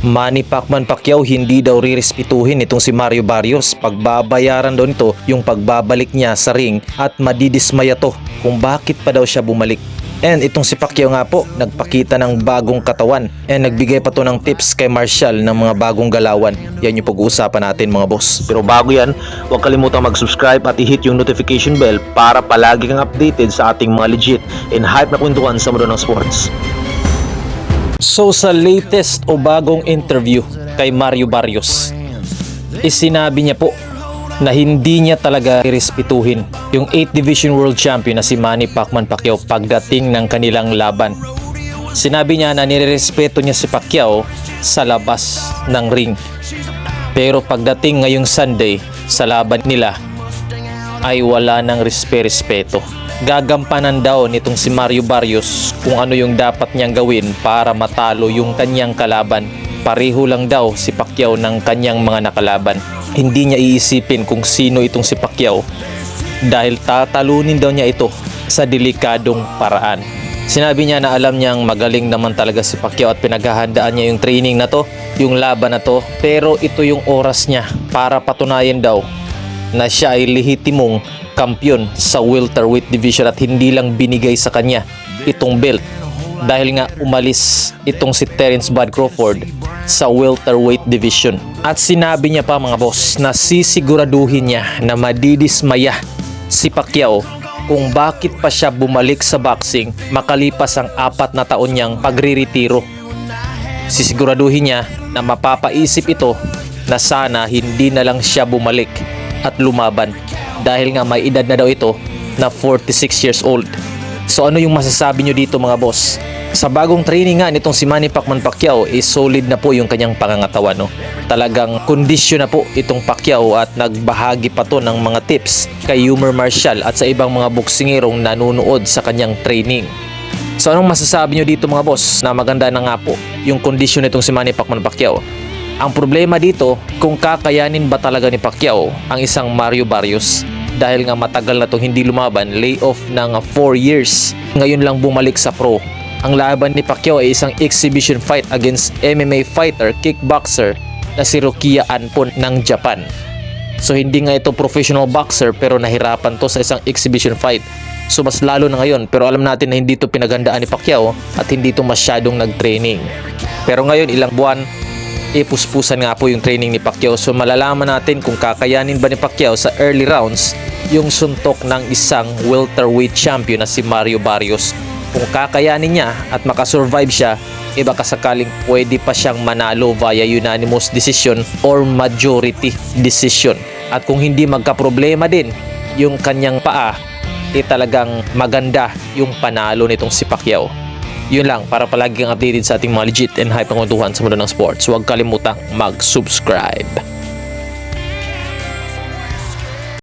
Manny Pacquiao hindi daw rirespetuhin itong si Mario Barrios. Pagbabayaran daw nito yung pagbabalik niya sa ring at madidismaya to kung bakit pa daw siya bumalik. And itong si Pacquiao nga po, nagpakita ng bagong katawan and nagbigay pa to ng tips kay Marshall ng mga bagong galawan. Yan yung pag-uusapan natin mga boss. Pero bago yan, huwag kalimutang mag-subscribe at i-hit yung notification bell para palagi kang updated sa ating mga legit and hype na kwentuhan sa mundo ng sports. So sa latest o bagong interview kay Mario Barrios, sinabi niya po na hindi niya talaga irespetuhin yung 8th Division World Champion na si Manny Pacquiao pagdating ng kanilang laban. Sinabi niya na nirerespeto niya si Pacquiao sa labas ng ring. Pero pagdating ngayong Sunday sa laban nila ay wala ng respeto. Gagampanan daw nitong si Mario Barrios kung ano yung dapat niyang gawin para matalo yung kanyang kalaban. Pareho lang daw si Pacquiao ng kanyang mga nakalaban. Hindi niya iisipin kung sino itong si Pacquiao dahil tatalunin daw niya ito sa delikadong paraan. Sinabi niya na alam niyang magaling naman talaga si Pacquiao at pinaghahandaan niya yung training na to, yung laban na to, pero ito yung oras niya para patunayan daw na siya ay lehitimong kampiyon sa welterweight division at hindi lang binigay sa kanya itong belt dahil nga umalis itong si Terence Bud Crawford sa welterweight division. At sinabi niya pa mga boss na sisiguraduhin niya na madidismaya si Pacquiao kung bakit pa siya bumalik sa boxing makalipas ang 4 na taon niyang pagriretiro. Sisiguraduhin niya na mapapaisip ito na sana hindi na lang siya bumalik at lumaban dahil nga may edad na daw ito na 46 years old. So ano yung masasabi nyo dito mga boss? Sa bagong training nga nitong si Manny Pacquiao solid na po yung kanyang pangangatawan, no? Talagang kondisyon na po itong Pacquiao at nagbahagi pa to ng mga tips kay Yummer Marshall at sa ibang mga boksingerong nanonood sa kanyang training. So anong masasabi nyo dito mga boss na maganda na nga po yung kondisyon nitong si Manny Pacquiao? Ang problema dito, kung kakayanin ba talaga ni Pacquiao ang isang Mario Barrios dahil nga matagal na itong hindi lumaban, layoff ng 4 years. Ngayon lang bumalik sa pro. Ang laban ni Pacquiao ay isang exhibition fight against MMA fighter, kickboxer na si Rukia Anpon ng Japan. So hindi nga ito professional boxer pero nahirapan to sa isang exhibition fight. So mas lalo na ngayon, pero alam natin na hindi ito pinagandaan ni Pacquiao at hindi ito masyadong nag-training. Pero ngayon ilang buwan puspusan nga po yung training ni Pacquiao. So malalaman natin kung kakayanin ba ni Pacquiao sa early rounds yung suntok ng isang welterweight champion na si Mario Barrios. Kung kakayanin niya at makasurvive siya, baka sakaling pwede pa siyang manalo via unanimous decision or majority decision. At kung hindi magkaproblema din yung kanyang paa, talagang maganda yung panalo nitong si Pacquiao. Yun lang, para palagi kang updated sa ating mga legit and hype na kwentuhan sa mundo ng sports. Huwag kalimutang mag-subscribe.